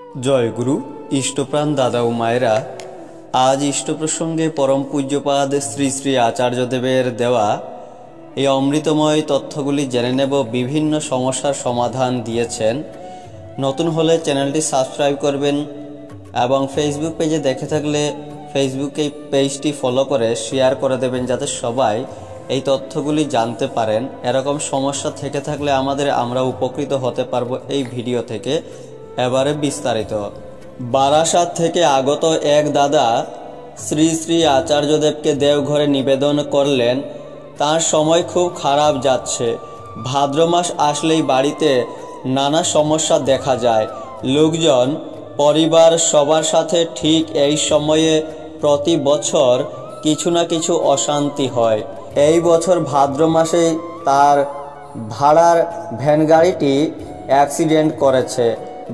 জয় গুরু ইষ্টপ্রাণ দাদা ও মায়েরা, আজ ইষ্ট প্রসঙ্গে পরম পূজ্যপাদ শ্রী শ্রী আচার্যদেবের দেওয়া এই অমৃতময় তথ্যগুলি জেনে নেব। বিভিন্ন সমস্যার সমাধান দিয়েছেন। নতুন হলে চ্যানেলটি সাবস্ক্রাইব করবেন এবং ফেসবুক পেজে দেখে থাকলে ফেসবুকে পেজটি ফলো করে শেয়ার করে দেবেন, যাতে সবাই এই তথ্যগুলি জানতে পারেন। এরকম সমস্যা থেকে থাকলে আমরা উপকৃত হতে পারবো এই ভিডিও থেকে। এবারে বিস্তারিত। বারাসাত থেকে আগত এক দাদা শ্রী শ্রী আচার্যদেবকে দেওঘরে নিবেদন করলেন। তার সময় খুব খারাপ যাচ্ছে। ভাদ্র মাস আসলেই বাড়িতে নানা সমস্যা দেখা যায়। লোকজন, পরিবার সবার সাথে ঠিক এই সময়ে প্রতি বছর কিছু না কিছু অশান্তি হয়। এই বছর ভাদ্র মাসেই তার ভাড়ার ভ্যান গাড়িটি অ্যাক্সিডেন্ট করেছে।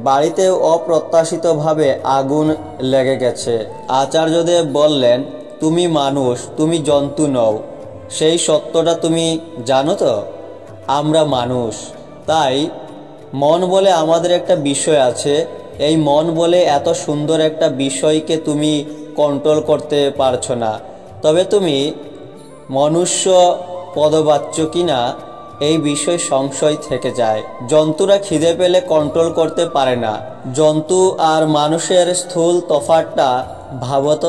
বাড়িতে অপ্রত্যাশিতভাবে আগুন লেগে গেছে। আচার্যদেব বললেন, তুমি মানুষ, তুমি জন্তু নও। সেই সত্যটা তুমি জানো তো? আমরা মানুষ। তাই মন বলে আমাদের একটা বিষয় আছে। এই মন বলে এত সুন্দর একটা বিষয়কে তুমি কন্ট্রোল করতে পারছো না। তবে তুমি মনুষ্য পদবাচ্য কিনা এই বিষয়ে সংশয় থেকে যায়। জন্তুরা খিদে পেলে কন্ট্রোল করতে পারে না। জন্তু আর মানুষের স্থূল তফাৎটা ভাবত।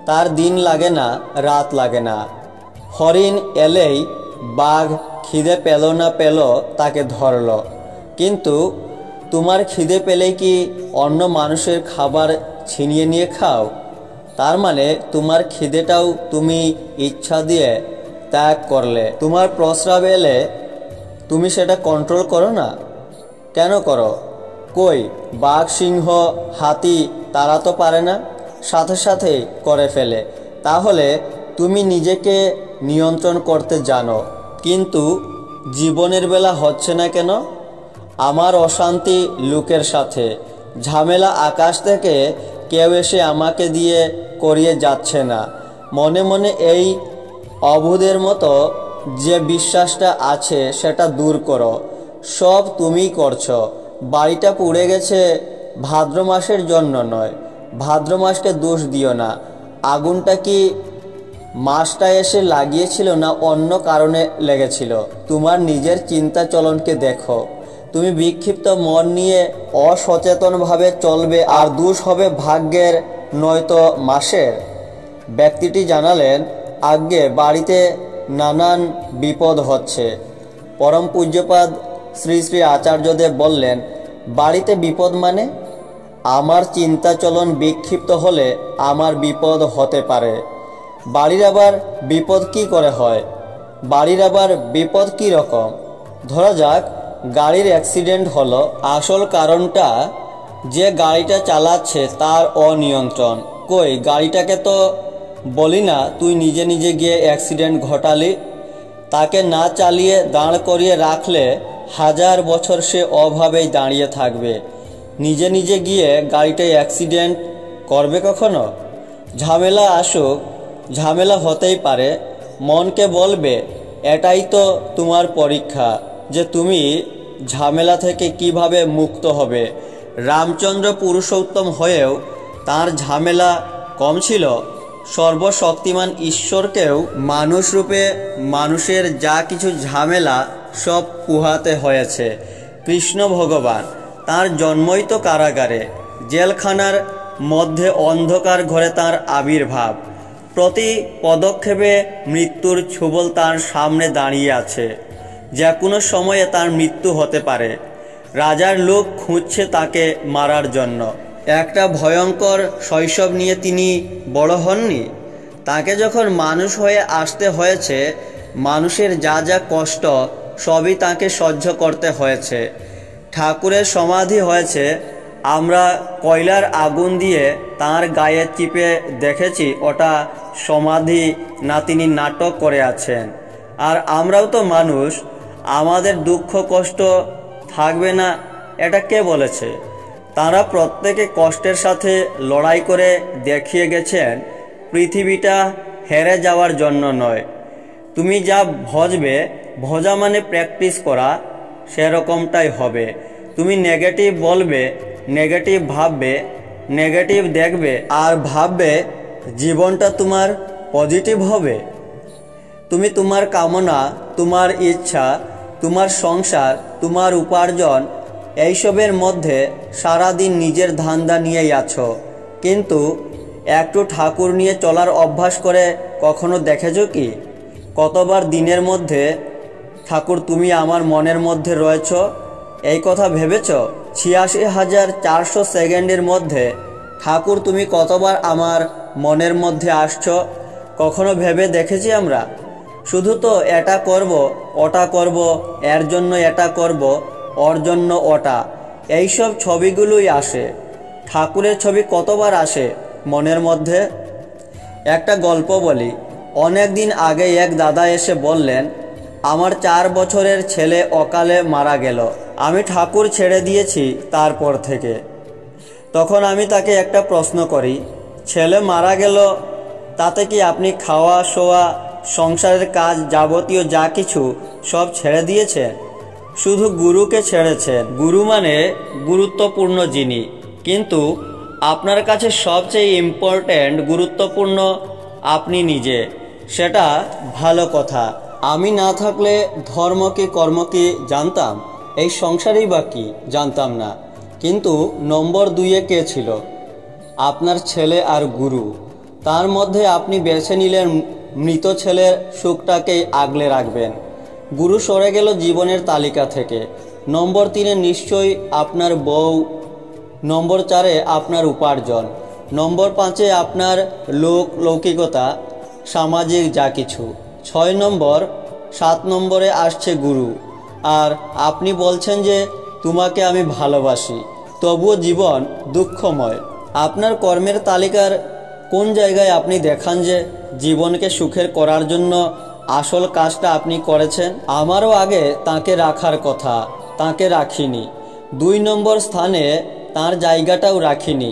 তার দিন লাগে না, রাত লাগে না। হরিণ এলেই বাঘ খিদে পেল না পেল তাকে ধরল। কিন্তু তোমার খিদে পেলেই কি অন্য মানুষের খাবার ছিনিয়ে নিয়ে খাও? তার মানে তোমার খিদেটাও তুমি ইচ্ছা দিয়ে ত্যাগ করলে। তোমার প্রস্রাব এলে তুমি সেটা কন্ট্রোল করো না। কেন করো? কই, বাঘ, সিংহ, হাতি তারা তো পারে না, সাথে সাথে করে ফেলে। তাহলে তুমি নিজেকে নিয়ন্ত্রণ করতে জানো, কিন্তু জীবনের বেলা হচ্ছে না কেন? আমার অশান্তি লোকের সাথে, ঝামেলা আকাশ থেকে কেউ এসে আমাকে দিয়ে করিয়ে যাচ্ছে না। মনে মনে এই অবুধের মতো যে বিশ্বাসটা আছে সেটা দূর করো। সব তুমিই করছো। বাড়িটা পুড়ে গেছে ভাদ্র মাসের জন্য নয়। ভাদ্র মাসকে দোষ দিও না। আগুনটা কি মাসটা এসে লাগিয়েছিল না অন্য কারণে লেগেছিল? তোমার নিজের চিন্তা চলনকে দেখো। তুমি বিক্ষিপ্ত মন নিয়ে অসচেতনভাবে চলবে, আর দোষ হবে ভাগ্যের নয়তো মাসের। ব্যক্তিটি জানালেন, আগে বাড়িতে নানান বিপদ হচ্ছে। পরম পূজ্যপাদ শ্রী শ্রী আচার্যদেব বললেন, বাড়িতে বিপদ মানে? আমার চিন্তা চলন বিক্ষিপ্ত হলে আমার বিপদ হতে পারে। বাড়ির আবার বিপদ কি করে হয়? বাড়ির আবার বিপদ কি রকম? ধরা যাক গাড়ির অ্যাক্সিডেন্ট হলো। আসল কারণটা যে গাড়িটা চালাচ্ছে তার অনিয়ন্ত্রণ। কই, গাড়িটাকে তো বলি না তুই নিজে নিজে গিয়ে অ্যাক্সিডেন্ট ঘটালি। তাকে না চালিয়ে দাঁড় করিয়ে রাখলে হাজার বছর সে অভাবেই দাঁড়িয়ে থাকবে। নিজে নিজে গিয়ে গাড়িটাই অ্যাক্সিডেন্ট করবে কখনো? ঝামেলা আসুক, ঝামেলা হতেই পারে। মনকে বলবে, এটাই তো তোমার পরীক্ষা যে তুমি ঝামেলা থেকে কিভাবে মুক্ত হবে। রামচন্দ্র পুরুষোত্তম হয়েও তার ঝামেলা কম ছিল। সর্বশক্তিমান ঈশ্বরকেও মানুষ রূপে মানুষের যা কিছু ঝামেলা সব পুহাতে হয়েছে। কৃষ্ণ ভগবান, তার জন্মই তো কারাগারে। জেলখানার মধ্যে অন্ধকার ঘরে তার আবির্ভাব। প্রতি পদক্ষেপে মৃত্যুর ছোবল তার সামনে দাঁড়িয়ে আছে। যে কোনো সময়ে তার মৃত্যু হতে পারে। রাজার লোক খুঁজছে তাকে মারার জন্য। একটা ভয়ঙ্কর শৈশব নিয়ে তিনি বড় হননি। তাকে যখন মানুষ হয়ে আসতে হয়েছে, মানুষের যা যা কষ্ট সবই তাকে সহ্য করতে হয়েছে। ঠাকুরের সমাধি হয়েছে, আমরা কয়লার আগুন দিয়ে তার গায়ে চিপে দেখেছি ওটা সমাধি না, তিনি নাটক করে আছেন। আর আমরাও তো মানুষ, আমাদের দুঃখ কষ্ট থাকবে না এটা কে বলেছে? তারা প্রত্যেকে কষ্টের সাথে লড়াই করে দেখিয়ে গেছেন পৃথিবীটা হেরে যাওয়ার জন্য নয়। তুমি যা ভজবে, ভজা মানে প্র্যাকটিস করা, সেরকমটাই হবে। তুমি নেগেটিভ বলবে, নেগেটিভ ভাববে, নেগেটিভ দেখবে আর ভাববে জীবনটা তোমার পজিটিভ হবে। তুমি তোমার কামনা, তোমার ইচ্ছা, তোমার সংসার, তোমার উপার্জন এইসবের মধ্যে সারাদিন নিজের ধান্দা নিয়েই আছো, কিন্তু একটু ঠাকুর নিয়ে চলার অভ্যাস করে কখনো দেখেছো কি? কতবার দিনের মধ্যে ঠাকুর তুমি আমার মনের মধ্যে রয়েছ এই কথা ভেবেছ? ৮৬,৪০০ সেকেন্ডের মধ্যে ঠাকুর তুমি কতবার আমার মনের মধ্যে আসছো কখনো ভেবে দেখেছি আমরা? শুধু তো এটা করব, ওটা করব, এর জন্য এটা করব, ওর জন্য ওটা, এইসব ছবিগুলোই আসে। ঠাকুরের ছবি কতবার আসে মনের মধ্যে? একটা গল্প বলি। অনেক দিন আগে এক দাদা এসে বললেন, আমার ৪ বছরের ছেলে অকালে মারা গেল, আমি ঠাকুর ছেড়ে দিয়েছি তারপর থেকে। তখন আমি তাকে একটা প্রশ্ন করি, ছেলে মারা গেল তাতে কি আপনি খাওয়া শোয়া, সংসারের কাজ, যাবতীয় যা কিছু সব ছেড়ে দিয়েছেন? শুধু গুরুকে ছেড়েছেন। গুরু মানে গুরুত্বপূর্ণ জিনিস, কিন্তু আপনার কাছে সবচেয়ে ইম্পর্ট্যান্ট, গুরুত্বপূর্ণ আপনি নিজে। সেটা ভালো কথা। আমি না থাকলে ধর্ম কি কর্ম কি জানতাম? এই সংসারেই বা কি জানতাম না। কিন্তু নম্বর 2-এ কে ছিল? আপনার ছেলে আর গুরু। তার মধ্যে আপনি বেছে নিলেন মৃত ছেলের সুখটাকেই আগলে রাখবেন। গুরু সরে গেল জীবনের তালিকা থেকে। নম্বর 3-এ নিশ্চয়ই আপনার বউ। নম্বর 4-এ আপনার উপার্জন। নম্বর 5-এ আপনার লৌকিকতা, সামাজিক যা কিছু। 6 নম্বর, 7 নম্বরে আসছে গুরু। আর আপনি বলছেন যে তোমাকে আমি ভালোবাসি, তবুও জীবন দুঃখময়। আপনার কর্মের তালিকার কোন জায়গায় আপনি দেখান যে জীবনকে সুখের করার জন্য আসল কাজটা আপনি করেছেন? আমারও আগে তাকে রাখার কথা, তাকে রাখিনি। 2 নম্বর স্থানে তার জায়গাটাও রাখিনি,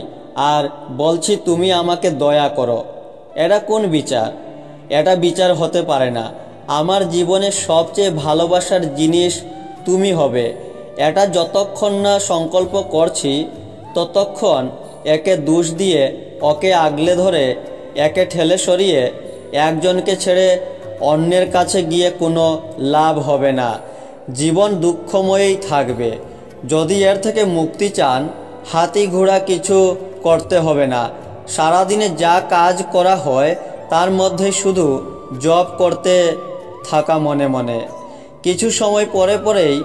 আর বলছি তুমি আমাকে দয়া করো। এটা কোন বিচার? এটা বিচার হতে পারে না। আমার জীবনের সবচেয়ে ভালোবাসার জিনিস তুমি হবে, এটা যতক্ষণ না সংকল্প করছি ততক্ষণ একে দোষ দিয়ে, ওকে আগলে ধরে, একে ঠেলে সরিয়ে একজনকে ছেড়ে অন্যের কাছে গিয়ে কোনো লাভ হবে না। জীবন দুঃখময়ই থাকবে। যদি এর থেকে মুক্তি চান, হাতি ঘোড়া কিছু করতে হবে না। সারাদিনে যা কাজ করা হয় তার মধ্যে শুধু জপ করতে থাকা মনে মনে। কিছু সময় পরে পরেই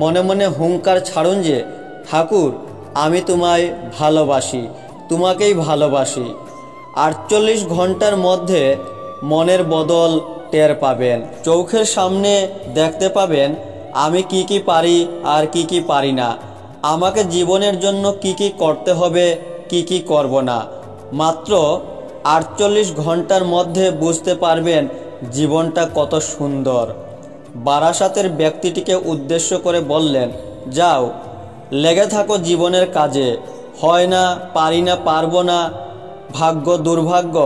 মনে মনে হুঙ্কার ছাড়ুন যে ঠাকুর আমি তোমায় ভালোবাসি, তোমাকেই ভালোবাসি। 48 ঘন্টার মধ্যে মনের বদল টের পাবেন। চোখের সামনে দেখতে পাবেন আমি কি কি পারি আর কি কি পারি না, আমাকে জীবনের জন্য কি কি করতে হবে, কি কি করব না। মাত্র 48 ঘন্টার মধ্যে বুঝতে পারবেন জীবনটা কত সুন্দর। বারাসাতের ব্যক্তিটিকে উদ্দেশ্য করে বললেন, যাও লেগে থাকো জীবনের কাজে। হয় না, পারি না, পারবো না, ভাগ্য দুর্ভাগ্য,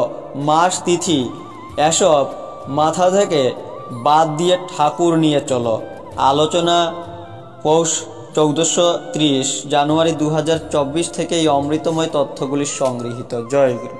মাস তিথি এসব মাথা থেকে বাদ দিয়ে ঠাকুর নিয়ে চলো। আলোচনা পৌষ 1430 জানুয়ারি 2024 থেকে এই অমৃতময় তথ্যগুলি সংগৃহীত। জয় গুরু।